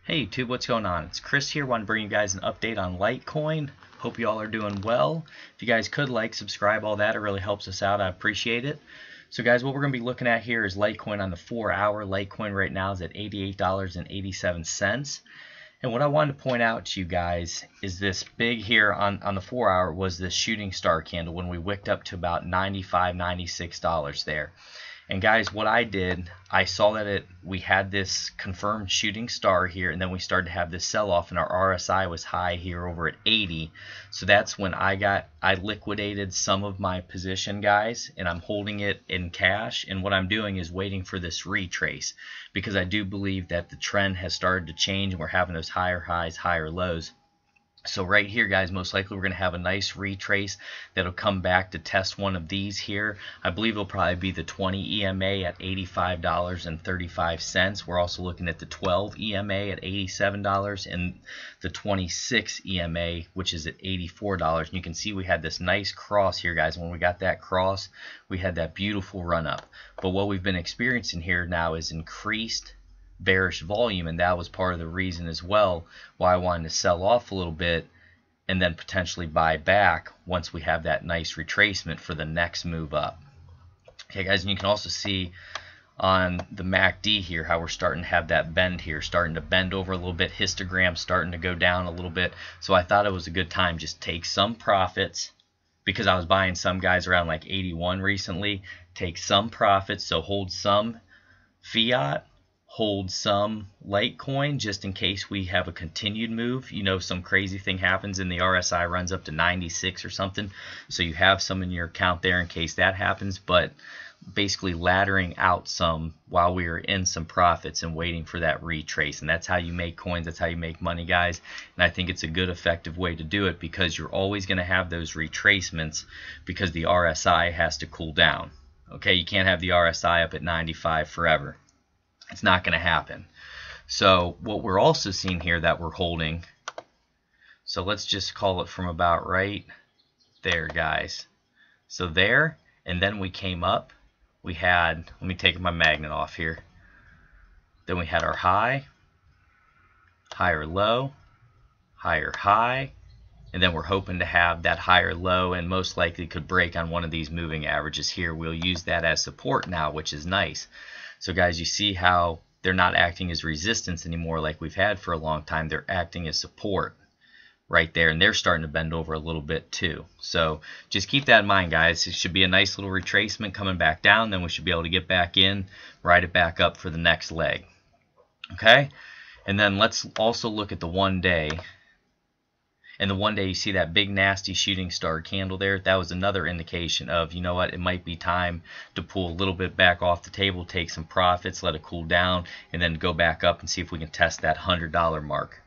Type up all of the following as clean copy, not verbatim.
Hey YouTube, what's going on? It's Chris here. Want to bring you guys an update on Litecoin. Hope you all are doing well. If you guys could like, subscribe, all that, it really helps us out. I appreciate it. So guys, what we're going to be looking at here is Litecoin on the 4-hour. Litecoin right now is at $88.87. And what I wanted to point out to you guys is this big here on the 4-hour was this shooting star candle when we wicked up to about $95, $96 there. And guys, what I did, I saw that we had this confirmed shooting star here, and then we started to have this sell-off, and our RSI was high here over at 80. So that's when I liquidated some of my position, guys, and I'm holding it in cash. And what I'm doing is waiting for this retrace, because I do believe that the trend has started to change, and we're having those higher highs, higher lows. So right here, guys, most likely we're going to have a nice retrace that'll come back to test one of these here. I believe it'll probably be the 20 EMA at $85.35. We're also looking at the 12 EMA at $87 and the 26 EMA, which is at $84. And you can see we had this nice cross here, guys. When we got that cross, we had that beautiful run up. But what we've been experiencing here now is increased bearish volume, and that was part of the reason as well why I wanted to sell off a little bit and then potentially buy back once we have that nice retracement for the next move up. Okay guys, and you can also see on the MACD here how we're starting to have that bend here, starting to bend over a little bit, histogram starting to go down a little bit. So I thought it was a good time just take some profits, because I was buying some guys around like 81 recently. Take some profits, so hold some fiat, hold some Litecoin just in case we have a continued move. You know, some crazy thing happens and the RSI runs up to 96 or something. So you have some in your account there in case that happens. But basically laddering out some while we are in some profits and waiting for that retrace. And that's how you make coins. That's how you make money, guys. And I think it's a good, effective way to do it, because you're always going to have those retracements because the RSI has to cool down. Okay, you can't have the RSI up at 95 forever. It's not going to happen. So what we're also seeing here that we're holding, so let's just call it from about right there, guys. So there, and then we came up, we had, let me take my magnet off here. Then we had our high, higher low, higher high, and then we're hoping to have that higher low, and most likely could break on one of these moving averages here. We'll use that as support now, which is nice. So guys, you see how they're not acting as resistance anymore like we've had for a long time. They're acting as support right there, and they're starting to bend over a little bit too. So just keep that in mind, guys. It should be a nice little retracement coming back down. Then we should be able to get back in, ride it back up for the next leg. Okay? And then let's also look at the 1 day. And the 1 day, you see that big nasty shooting star candle there? That was another indication of, you know what, it might be time to pull a little bit back off the table, take some profits, let it cool down, and then go back up and see if we can test that $100 mark.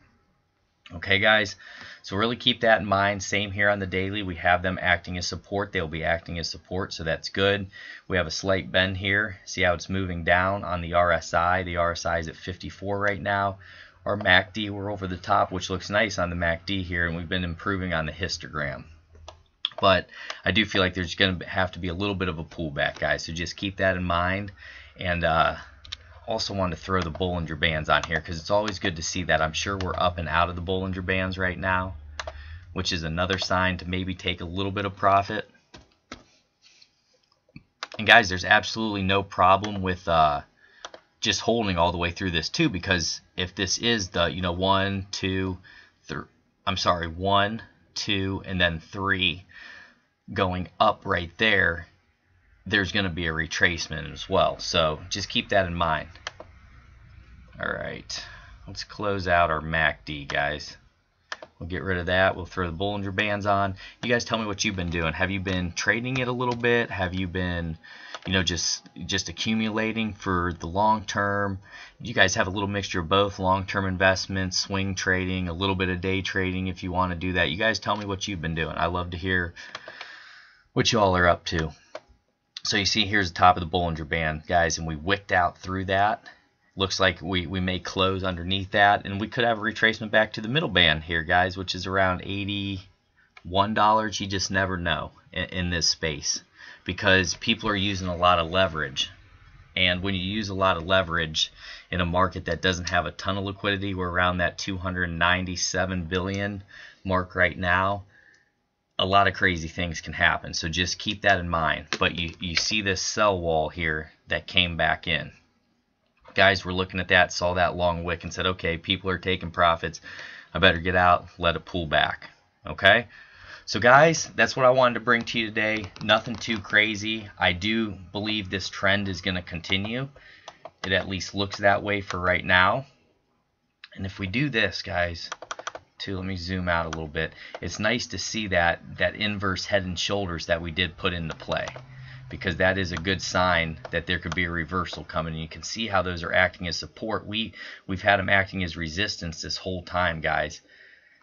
Okay, guys? So really keep that in mind. Same here on the daily. We have them acting as support. They'll be acting as support, so that's good. We have a slight bend here. See how it's moving down on the RSI. The RSI is at 54 right now. Our MACD, we're over the top, which looks nice on the MACD here, and we've been improving on the histogram. But I do feel like there's going to have to be a little bit of a pullback, guys, so just keep that in mind. And also wanted to throw the Bollinger Bands on here, because it's always good to see that. I'm sure we're up and out of the Bollinger Bands right now, which is another sign to maybe take a little bit of profit. And guys, there's absolutely no problem with just holding all the way through this too, because if this is the, you know, 1, 2, 3, I'm sorry, 1, 2, and then 3 going up right there, there's going to be a retracement as well. So just keep that in mind. All right, let's close out our MACD, guys. We'll get rid of that. We'll throw the Bollinger Bands on. You guys tell me what you've been doing. Have you been trading it a little bit? Have you been, you know, just accumulating for the long term? You guys have a little mixture of both, long-term investments, swing trading, a little bit of day trading if you want to do that. You guys tell me what you've been doing. I love to hear what you all are up to. So you see here's the top of the Bollinger Band, guys, and we wicked out through that. Looks like we may close underneath that, and we could have a retracement back to the middle band here, guys, which is around $81. You just never know in this space, because people are using a lot of leverage. And when you use a lot of leverage, in a market that doesn't have a ton of liquidity. We're around that 297 billion mark right now. A lot of crazy things can happen, so just keep that in mind. But you see this sell wall here that came back in. Guys, we're looking at that, saw that long wick and said, okay, people are taking profits. I better get out, let it pull back. Okay? So guys, that's what I wanted to bring to you today. Nothing too crazy. I do believe this trend is going to continue. It at least looks that way for right now. And if we do this, guys, let me zoom out a little bit. It's nice to see that inverse head and shoulders that we did put into play, because that is a good sign that there could be a reversal coming. And you can see how those are acting as support. We've had them acting as resistance this whole time, guys.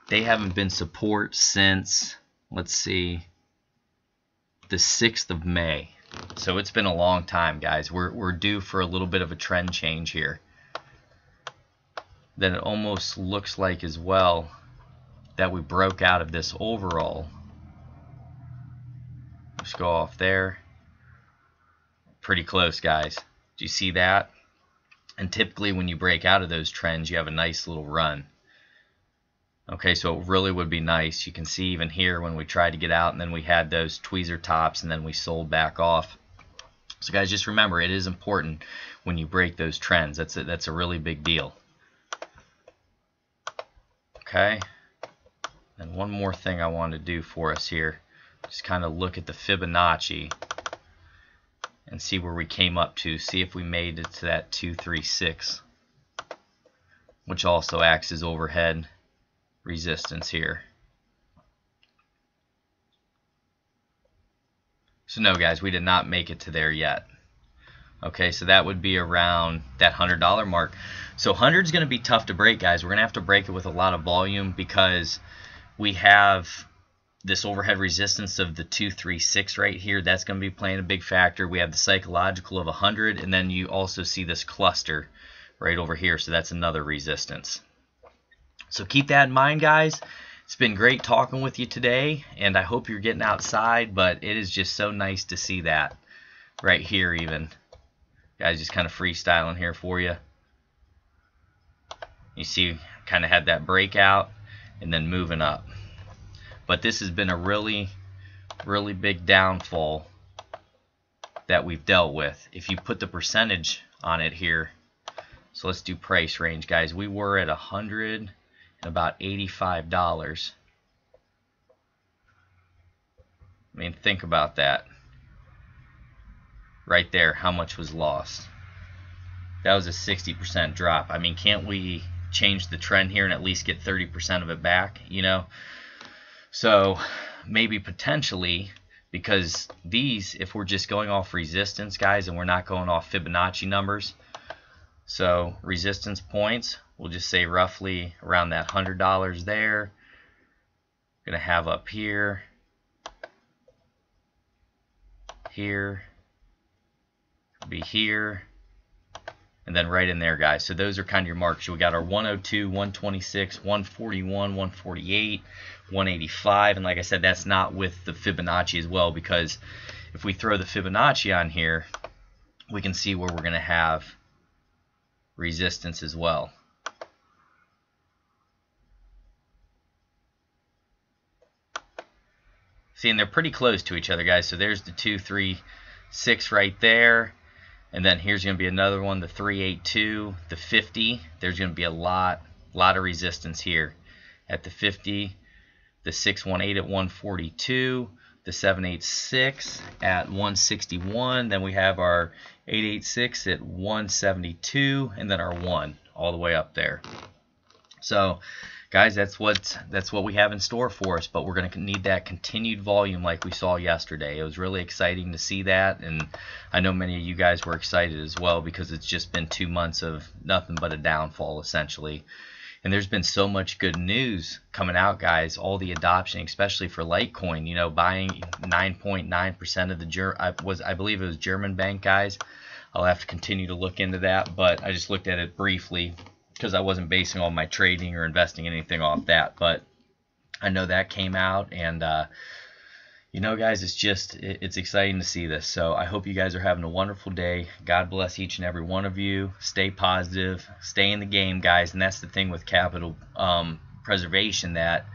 They haven't been support since, let's see, the 6th of May. So it's been a long time, guys. We're due for a little bit of a trend change here. Then it almost looks like as well that we broke out of this overall. Let's go off there. Pretty close, guys. Do you see that? And typically when you break out of those trends, you have a nice little run. Okay, so it really would be nice. You can see even here when we tried to get out, and then we had those tweezer tops, and then we sold back off. So guys, just remember, it is important when you break those trends. That's a really big deal. Okay. And one more thing I want to do for us here, just kind of look at the Fibonacci and see where we came up to, see if we made it to that 236, which also acts as overhead resistance here. So no, guys, we did not make it to there yet. Okay, so that would be around that $100 mark. So 100 is going to be tough to break, guys. We're going to have to break it with a lot of volume, because we have this overhead resistance of the 236 right here. That's going to be playing a big factor. We have the psychological of 100, and then you also see this cluster right over here. So that's another resistance. So keep that in mind, guys. It's been great talking with you today, and I hope you're getting outside, but it is just so nice to see that right here even. Guys, just kind of freestyling here for you. You see, kind of had that breakout and then moving up. But this has been a really, really big downfall that we've dealt with. If you put the percentage on it here, so let's do price range, guys. We were at $100 and about $85. I mean, think about that. Right there, how much was lost? That was a 60% drop. I mean, can't we change the trend here and at least get 30% of it back, you know? So maybe potentially, because these, if we're just going off resistance, guys, and we're not going off Fibonacci numbers, so resistance points, we'll just say roughly around that $100 there. Gonna have up here, here, be here, and then right in there, guys. So those are kind of your marks. We got our 102, 126, 141, 148, 185, and like I said, that's not with the Fibonacci as well, because if we throw the Fibonacci on here, we can see where we're going to have resistance as well. See, and they're pretty close to each other, guys. So there's the 236 right there. And then here's going to be another one, the 382, the 50. There's going to be a lot of resistance here at the 50, the 618 at 142, the 786 at 161. Then we have our 886 at 172, and then our 1 all the way up there. So, guys, that's what we have in store for us, but we're going to need that continued volume like we saw yesterday. It was really exciting to see that, and I know many of you guys were excited as well, because it's just been 2 months of nothing but a downfall essentially. And there's been so much good news coming out, guys. All the adoption, especially for Litecoin, you know, buying 9.9% of the I believe it was German bank, guys. I'll have to continue to look into that, but I just looked at it briefly, because I wasn't basing all my trading or investing anything off that. But I know that came out, and You know, guys, it's exciting to see this. So I hope you guys are having a wonderful day. God bless each and every one of you. Stay positive, stay in the game, guys. And that's the thing with capital preservation, that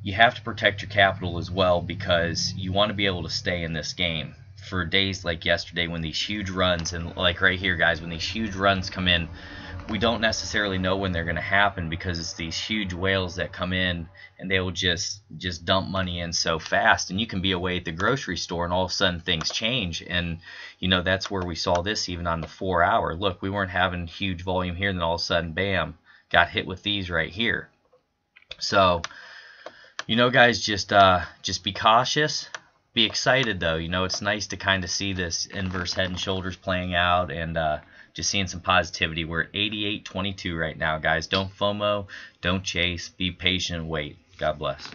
you have to protect your capital as well, because you want to be able to stay in this game for days like yesterday when these huge runs, and like right here, guys, when these huge runs come in, we don't necessarily know when they're going to happen, because it's these huge whales that come in and they will just dump money in so fast, and you can be away at the grocery store and all of a sudden things change. And you know, that's where we saw this even on the 4 hour. Look, we weren't having huge volume here, and then all of a sudden, bam, got hit with these right here. So you know, guys, just be cautious. Be excited though. You know, it's nice to kind of see this inverse head and shoulders playing out, and just seeing some positivity. We're at 88.22 right now, guys. Don't FOMO, don't chase, be patient and wait. God bless.